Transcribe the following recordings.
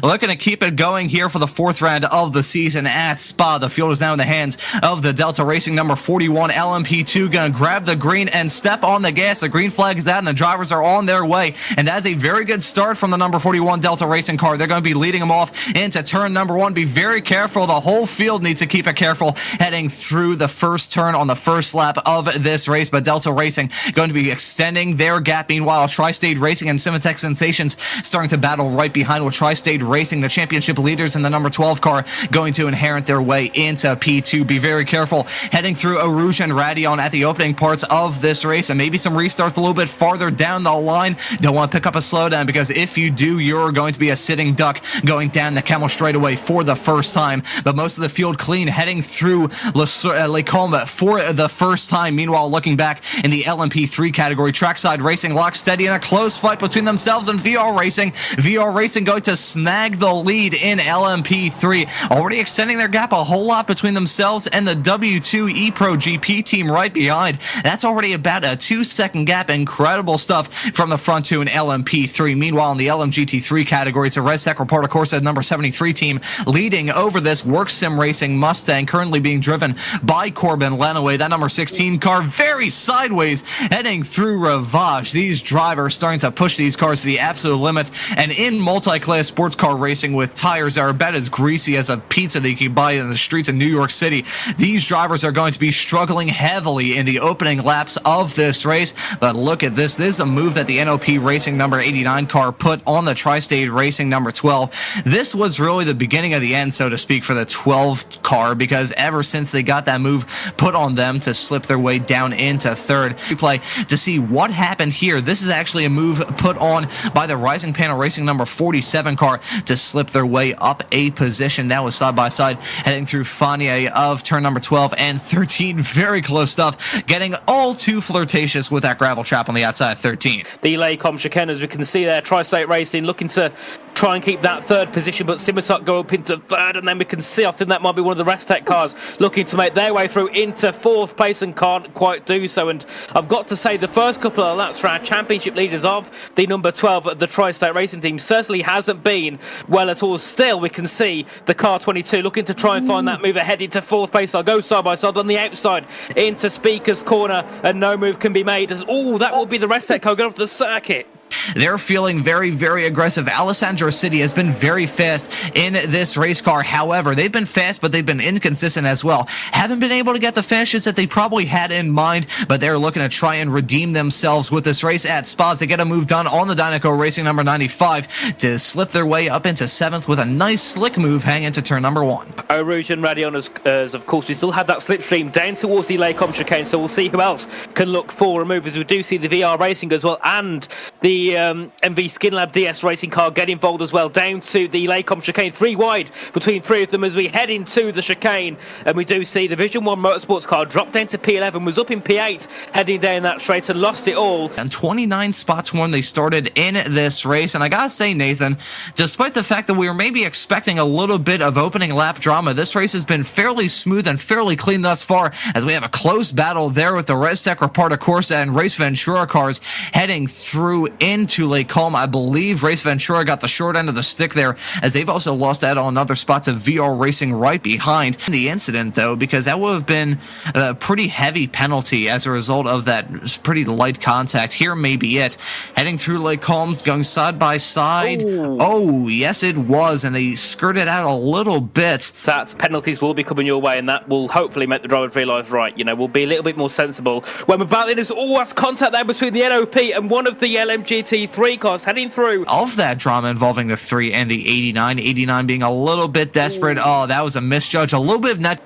looking to keep it going here for the fourth round of the season at Spa. The field is now in the hands of the Delta Racing number 41 LMP2. Gonna grab the green and step on the gas. The green flag is out and the drivers are on their way. And that's a very good start from the number 41 Delta Racing car. They're going to be leading them off into turn number 1. Be very careful. The whole field needs to keep it careful heading through the first turn on the first lap of this race. But Delta Racing going to be extending their gap. Meanwhile, Tri-State Racing and Cimatech Sensations starting to battle right behind, with Tri-State Racing, the championship leaders in the number 12 car, going to inherit their way into P2. Be very careful heading through Arouge and Radion at the opening parts of this race, and maybe some restarts a little bit farther down the line. Don't want to pick up a slowdown, because if you do, you're going to be a sitting duck going down the Camel straightaway for the first time. But most of the field clean heading through Les Combes for the first time. Meanwhile, looking back in the LMP3 category, Trackside Racing locked steady in a close fight between themselves and VR Racing. VR Racing going to snag the lead in LMP3, already extending their gap a whole lot between themselves and the W2 ePro GP team right behind. That's already about a 2-second gap. Incredible stuff from the front two in LMP3. Meanwhile, in the LMGT3 category, it's a Res Tech Reporter Corsa number 73 team leading over this Work Sim Racing Mustang, currently being driven by Corbin Lenaway. That number 16 car very sideways heading through Ravage. These drivers starting to push these cars to the absolute limit, and in multi-class sports car racing with tires that are about as greasy as a pizza that you can buy in the streets of New York City, these drivers are going to be struggling heavily in the opening laps of this race. But look at this. This is a move that the NOP Racing number 89 car put on the Tri-State Racing number 12. This was really the beginning of the end, so to speak, for the 12 car, because ever since they got that move put on them to slip their way down into third, we play to see what happened here. This is actually a move put on by the Rising Panel Racing number 47 car to slip their way up a position. That was side by side heading through Fanier of turn number 12 and 13. Very close stuff, getting all too flirtatious with that gravel trap on the outside of 13. The Laycom chicane, as we can see there, Tri-State Racing looking to try and keep that third position, but Cimatech go up into third, and then we can see, I think that might be one of the Rest Tech cars looking to make their way through into fourth place and can't quite do so. And I've got to say, the first couple of laps for our championship leaders of the number 12 at the Tri-State Racing team certainly hasn't been well at all. Still, we can see the car 22 looking to try and find that move ahead into fourth place. I'll go side by side on the outside into Speaker's Corner, and no move can be made as, that will be the Rest Tech car going off the circuit. They're feeling very, very aggressive. Alessandro City has been very fast in this race car. However, they've been fast, but they've been inconsistent as well. Haven't been able to get the finishes that they probably had in mind, but they're looking to try and redeem themselves with this race at Spa to get a move done on the Dynaco Racing number 95 to slip their way up into 7th with a nice slick move hanging to turn number 1. Rouge and Radion, as of course, we still have that slipstream down towards the Laycom chicane, so we'll see who else can look for a move, as we do see the VR Racing as well, and the MV Skinlab DS Racing car get involved as well, down to the Laycom chicane, 3 wide between 3 of them as we head into the chicane. And we do see the Vision 1 Motorsports car drop down to P11, was up in P8 heading down that straight and lost it all. And 29 spots when they started in this race. And I gotta say, Nathan, despite the fact that we were maybe expecting a little bit of opening lap drama, this race has been fairly smooth and fairly clean thus far, as we have a close battle there with the Res Tech Reparta Corsa and Race Ventura cars heading through into Lake Colm. I believe Race Ventura got the short end of the stick there, as they've also lost out on other spots of VR Racing right behind the incident, though, because that would have been a pretty heavy penalty as a result of that pretty light contact. Here may be it. Heading through Lake Colm, going side by side. Oh, yes, it was, and they skirted out a little bit. That penalties will be coming your way, and that will hopefully make the drivers realise, right, we'll be a little bit more sensible when we're battling this. That's contact there between the NOP and one of the LMGT3 cars heading through. Of that drama involving the 3 and the 89 being a little bit desperate. Oh, that was a misjudge. A little bit of net.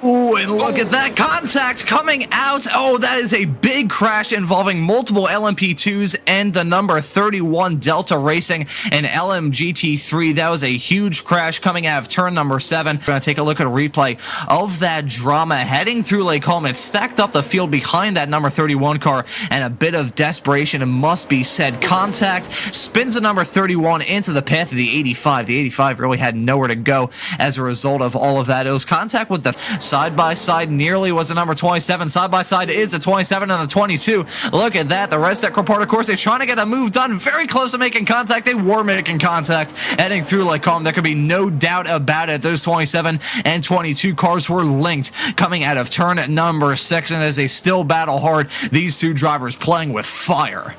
Ooh, and look at that contact coming out. Oh, that is a big crash involving multiple LMP2s and the number 31 Delta Racing and LMGT3. That was a huge crash coming out of turn number 7. We're going to take a look at a replay of that drama heading through Lake Colm. It stacked up the field behind that number 31 car, and a bit of desperation, it must be said. Contact spins the number 31 into the path of the 85. The 85 really had nowhere to go as a result of all of that. It was contact with the Side by side nearly was the number 27. Side by side is the 27 and the 22. Look at that. The Res Tech report, of course, they're trying to get a move done. Very close to making contact. They were making contact heading through Lake Calm. There could be no doubt about it. Those 27 and 22 cars were linked coming out of turn number 6. And as they still battle hard, these two drivers playing with fire.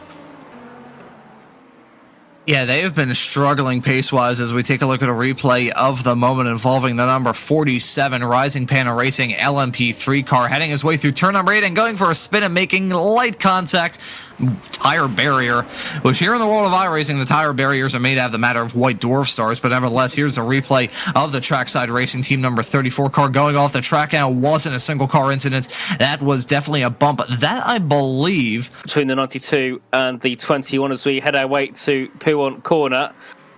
Yeah, they have been struggling pace-wise as we take a look at a replay of the moment involving the number 47 Rising Panda Racing LMP3 car heading his way through turn number 8 and going for a spin and making light contact. Tire barrier, which here in the world of iRacing, the tire barriers are made out of the matter of white dwarf stars, but nevertheless, here's a replay of the trackside racing team number 34 car going off the track, and it wasn't a single car incident. That was definitely a bump. That, I believe, between the 92 and the 21 as we head our way to Portimão corner.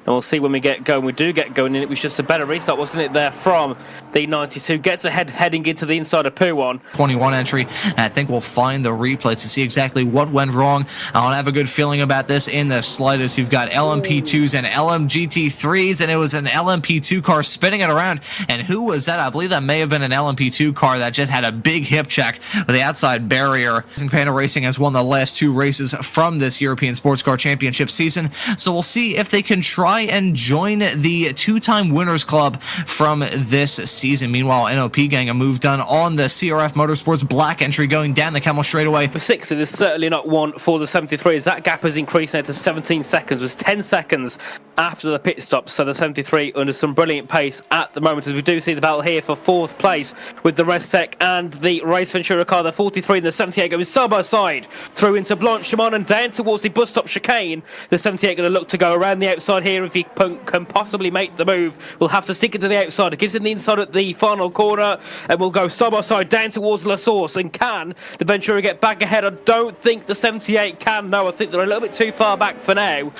And we'll see when we get going. We do get going, and it was just a better restart, wasn't it, there from the 92. Gets ahead heading into the inside of Portimão. 21 entry, and I think we'll find the replay to see exactly what went wrong. I don't have a good feeling about this in the slightest. You've got LMP2s and LMGT3s, and it was an LMP2 car spinning it around. And who was that? I believe that may have been an LMP2 car that just had a big hip check with the outside barrier. Panda Racing has won the last 2 races from this European Sportscar Championship season, so we'll see if they can try and join the 2-time winners club from this season. Meanwhile, NOP getting a move done on the CRF Motorsports black entry going down the Camel straightaway. For 6, it is certainly not one for the 73 as that gap has increased now to 17 seconds. It was 10 seconds after the pit stop, so the 73 under some brilliant pace at the moment as we do see the battle here for 4th place with the Res Tech and the Race Ventura car. The 43 and the 78 going side by side through into Blanchimont and down towards the bus stop chicane. The 78 going to look to go around the outside here. If he can possibly make the move, we'll have to stick it to the outside. It gives him the inside at the final corner, and we'll go side by side down towards La Source. And can the Ventura get back ahead? I don't think the 78 can. No, I think they're a little bit too far back for now.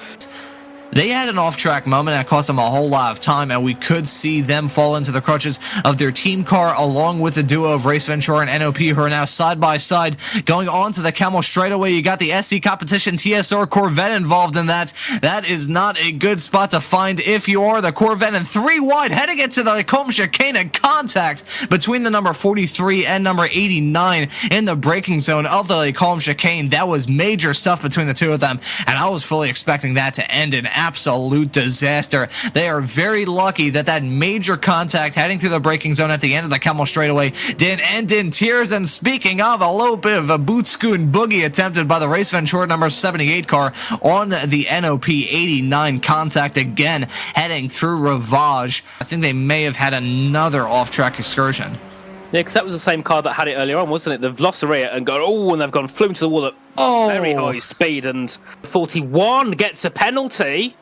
They had an off-track moment that cost them a whole lot of time, and we could see them fall into the crutches of their team car along with the duo of Race Ventura and NOP, who are now side by side going on to the Camel straightaway. You got the SC Competition TSR Corvette involved in that. That is not a good spot to find if you are the Corvette, and 3 wide heading into the Lacombe chicane, and contact between the number 43 and number 89 in the braking zone of the Lacombe chicane. That was major stuff between the two of them, and I was fully expecting that to end in absolute disaster. They are very lucky that that major contact heading through the braking zone at the end of the Camel straightaway didn't end in tears. And speaking of, a little bit of a boot scoot boogie attempted by the Race Ventura number 78 car on the NOP 89 contact again heading through Ravage. I think they may have had another off-track excursion. Yeah, because that was the same car that had it earlier on, wasn't it? They've lost the rear and gone, and they've gone flew into the wall at very high speed. And 41 gets a penalty.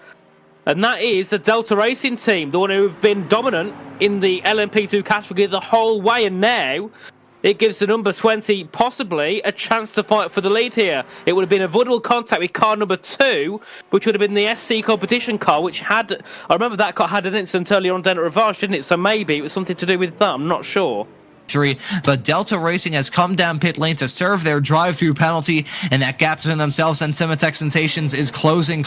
And that is the Delta Racing team, the one who have been dominant in the LMP2 category the whole way. And now it gives the number 20 possibly a chance to fight for the lead here. It would have been avoidable contact with car number 2, which would have been the SC competition car, which had, I remember that car had an incident earlier on down at Ravage, didn't it? So maybe it was something to do with that. I'm not sure. But Delta Racing has come down pit lane to serve their drive-through penalty, and that gap between themselves and Cimatech Sensations is closing.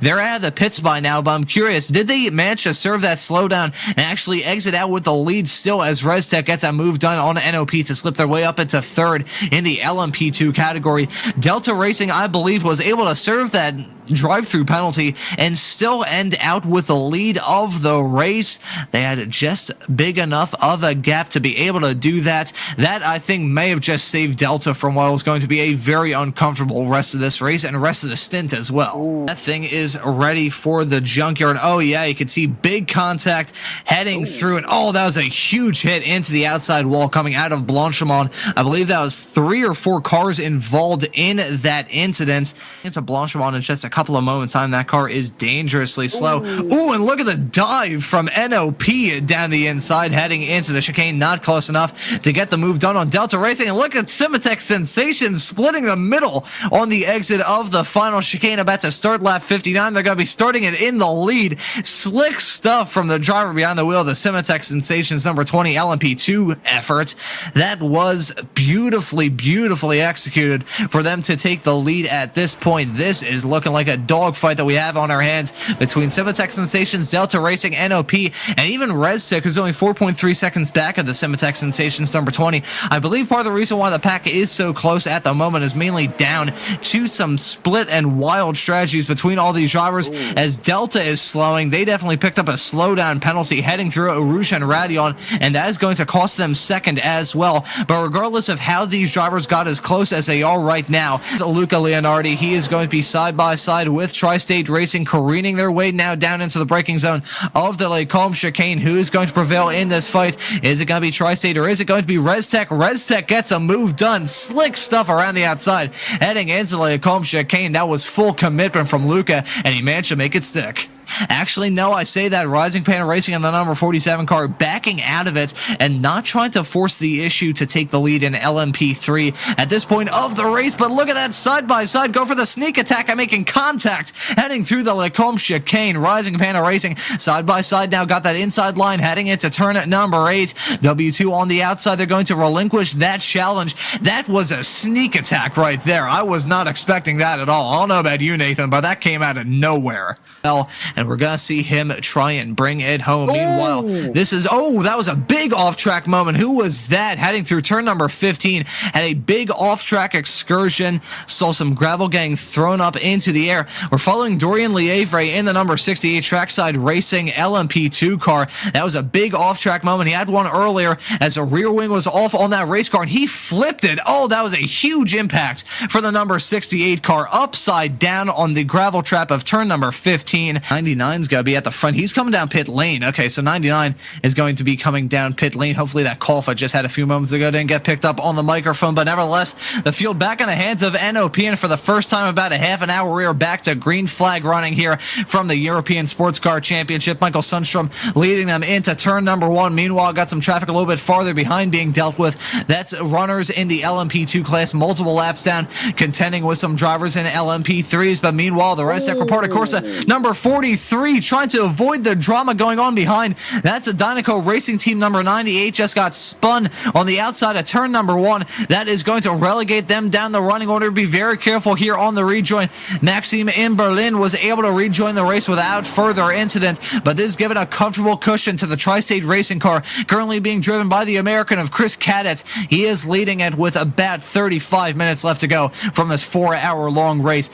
They're out of the pits by now, but I'm curious, did they manage to serve that slowdown and actually exit out with the lead still as ResTech gets a move done on NOP to slip their way up into 3rd in the LMP2 category? Delta Racing, I believe, was able to serve that drive-through penalty and still end out with the lead of the race. They had just big enough of a gap to be able to do that. That, I think, may have just saved Delta from what was going to be a very uncomfortable rest of this race and rest of the stint as well. Ooh. That thing is ready for the junkyard. Oh yeah, you can see big contact heading through, and that was a huge hit into the outside wall coming out of Blanchimont. I believe that was 3 or 4 cars involved in that incident. Into Blanchimont in just a couple of moments time. That car is dangerously slow. Ooh, and look at the dive from NOP down the inside heading into the chicane. Not close enough to get the move done on Delta Racing. And look at Cimatech Sensations splitting the middle on the exit of the final chicane, about to start lap 59. They're going to be starting it in the lead. Slick stuff from the driver behind the wheel, the Cimatech Sensations number 20 LMP2 effort. That was beautifully executed for them to take the lead at this point. This is looking like like a dogfight that we have on our hands between Simatech Sensations, Delta Racing, NOP, and even ResTech, who's only 4.3 seconds back of the Simatech Sensations number 20. I believe part of the reason why the pack is so close at the moment is mainly down to some split and wild strategies between all these drivers. As Delta is slowing, they definitely picked up a slowdown penalty heading through Arush and Radion, and that is going to cost them second as well. But regardless of how these drivers got as close as they are right now, Luca Leonardi, he is going to be side by side with Tri-State Racing, careening their way now down into the braking zone of the Lake Holmes chicane. Who is going to prevail in this fight? Is it going to be Tri-State or is it going to be ResTech? ResTech gets a move done. Slick stuff around the outside, heading into the Lake Holmes chicane. That was full commitment from Luca, and he managed to make it stick. Actually, no, I say that Rising Panda Racing in the number 47 car backing out of it and not trying to force the issue to take the lead in LMP3 at this point of the race. But look at that side-by-side go for the sneak attack and making contact heading through the Lacombe chicane. Rising Panda Racing side-by-side now got that inside line heading into turn at number 8. W2 on the outside. They're going to relinquish that challenge. That was a sneak attack right there. I was not expecting that at all. I don't know about you, Nathan, but that came out of nowhere. And we're going to see him try and bring it home. Meanwhile, this is, that was a big off-track moment. Who was that? Heading through turn number 15, had a big off-track excursion, saw some gravel getting thrown up into the air. We're following Dorian Lievre in the number 68 Trackside Racing LMP2 car. That was a big off-track moment. He had one earlier as a rear wing was off on that race car, and he flipped it. That was a huge impact for the number 68 car, upside down on the gravel trap of turn number 15. 99's going to be at the front. He's coming down pit lane. Okay, so 99 is going to be coming down pit lane. Hopefully that call I just had a few moments ago didn't get picked up on the microphone, but nevertheless, the field back in the hands of NOP, and for the first time in about a half an hour, we are back to green flag running here from the European Sportscar Championship. Michael Sundstrom leading them into turn number 1. Meanwhile, got some traffic a little bit farther behind being dealt with. That's runners in the LMP2 class, multiple laps down, contending with some drivers in LMP3s, but meanwhile, the ResTech Reporter Corsa number 43 trying to avoid the drama going on behind. That's a Dynaco Racing Team number 98 just got spun on the outside of turn number 1. That is going to relegate them down the running order. Be very careful here on the rejoin. Maxime in Berlin was able to rejoin the race without further incident, but this is giving a comfortable cushion to the Tri-State Racing car, currently being driven by the American of Chris Cadets. He is leading it with about 35 minutes left to go from this 4-hour-long race.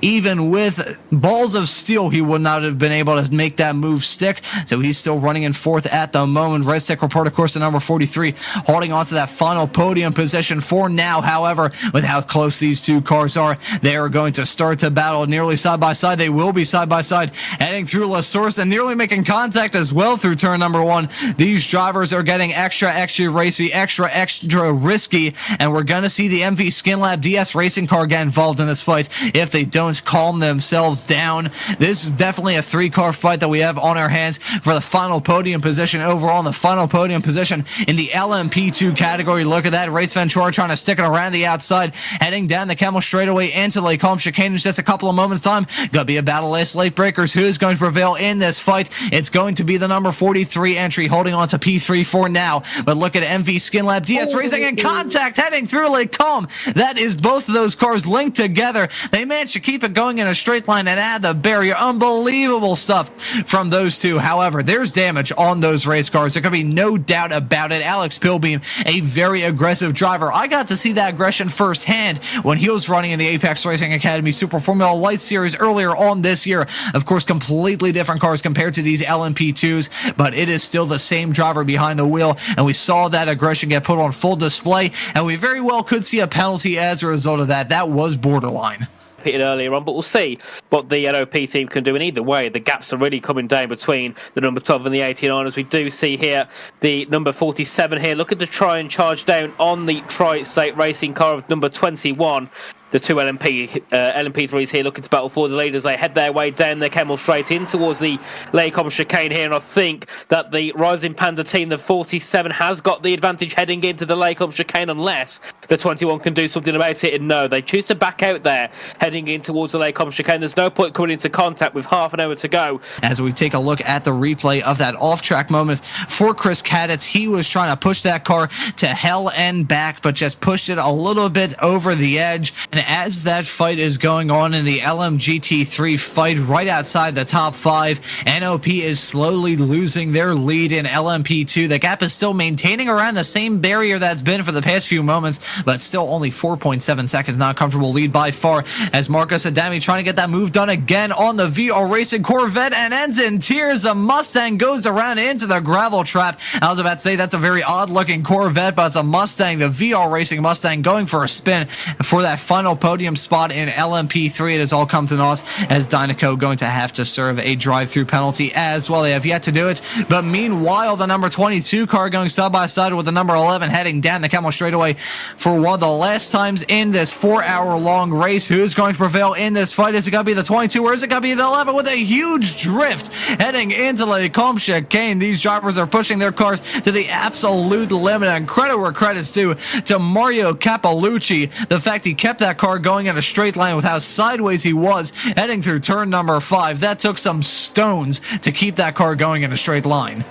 Even with balls of steel, he would not have been able to make that move stick, so he's still running in 4th at the moment. ResTech Reporter Corsa number 43 holding on to that final podium position for now. However, with how close these two cars are, they are going to start to battle nearly side by side. They will be side by side heading through La Source and nearly making contact as well through turn number 1. These drivers are getting extra racy, extra risky, and we're going to see the MV Skin Lab DS Racing car get involved in this fight if they don't calm themselves down. This is definitely a 3-car fight that we have on our hands for the final podium position overall. In the final podium position in the LMP2 category. Look at that. Race Ventura trying to stick it around the outside, heading down the Camel straightaway into Lake Holmes chicane in just a couple of moments time. Gonna be a battle of late breakers. Who's going to prevail in this fight? It's going to be the number 43 entry holding on to P3 for now, but look at MV Skin Lab DS Racing in contact heading through Lake Holmes. That is both of those cars linked together. They managed to keep it going in a straight line and add the barrier. Unbelievable stuff from those two. However, there's damage on those race cars. There can be no doubt about it. Alex Pilbeam, a very aggressive driver. I got to see that aggression firsthand when he was running in the Apex Racing Academy Super Formula Light Series earlier on this year. Of course, completely different cars compared to these LMP2s, but it is still the same driver behind the wheel, and we saw that aggression get put on full display, and we very well could see a penalty as a result of that. That was borderline. Earlier on, but we'll see what the NOP team can do. And either way, the gaps are really coming down between the number 12 and the 89, as we do see here the number 47 here looking to try and charge down on the Tri-State Racing car of number 21. The two LMP3s here looking to battle for the leaders. They head their way down the Kemmel straight in towards the Lake Holmes chicane here, and I think that the Rising Panda team, the 47, has got the advantage heading into the Lake Holmes chicane, unless the 21 can do something about it. And no, they choose to back out there heading in towards the Lake Holmes chicane. There's no point coming into contact with half an hour to go. As we take a look at the replay of that off-track moment for Chris Cadets, he was trying to push that car to hell and back, but just pushed it a little bit over the edge and as that fight is going on in the LMGT3 fight right outside the top 5, NOP is slowly losing their lead in LMP2. The gap is still maintaining around the same barrier that's been for the past few moments, but still only 4.7 seconds. Not a comfortable lead by far, as Marcus Adami trying to get that move done again on the VR Racing Corvette and ends in tears. The Mustang goes around into the gravel trap. I was about to say that's a very odd looking Corvette, but it's a Mustang, the VR Racing Mustang, going for a spin for that final podium spot in LMP3. It has all come to naught, as Dynaco going to have to serve a drive-through penalty as well. They have yet to do it, but meanwhile, the number 22 car going side by side with the number 11 heading down the Camel straightaway for one of the last times in this 4-hour-long race. Who's going to prevail in this fight? Is it going to be the 22 or is it going to be the 11 with a huge drift heading into the Combe chicane? These drivers are pushing their cars to the absolute limit, and credit where credit's due to Mario Capalucci. The fact he kept that car going in a straight line with how sideways he was heading through turn number 5. That took some stones to keep that car going in a straight line.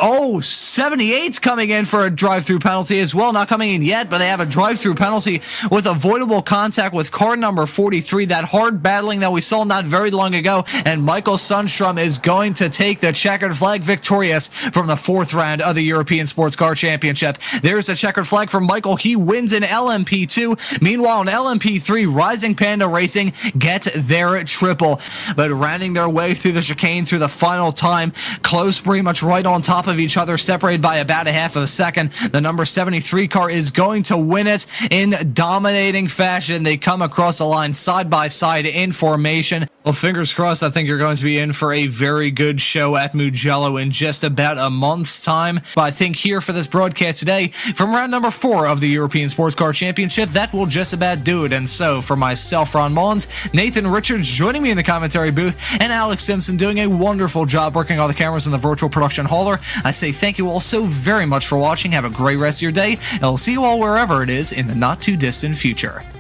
Oh, 78's coming in for a drive-through penalty as well. Not coming in yet, but they have a drive-through penalty with avoidable contact with car number 43. That hard battling that we saw not very long ago. And Michael Sundstrom is going to take the checkered flag victorious from the 4th round of the European Sportscar Championship. There's a checkered flag for Michael. He wins in LMP2. Meanwhile, in LMP3, Rising Panda Racing get their triple. But rounding their way through the chicane through the final time, close, pretty much right on top of each other, separated by about a half of a second. The number 73 car is going to win it in dominating fashion. They come across the line side by side in formation. Well, fingers crossed, I think you're going to be in for a very good show at Mugello in just about a month's time. But I think here for this broadcast today, from round number 4 of the European Sportscar Championship, that will just about do it. And so, for myself, Ron Mullins, Nathan Richards joining me in the commentary booth, and Alex Simpson doing a wonderful job working all the cameras in the virtual production hauler, I say thank you all so very much for watching. Have a great rest of your day, and I'll see you all wherever it is in the not too distant future.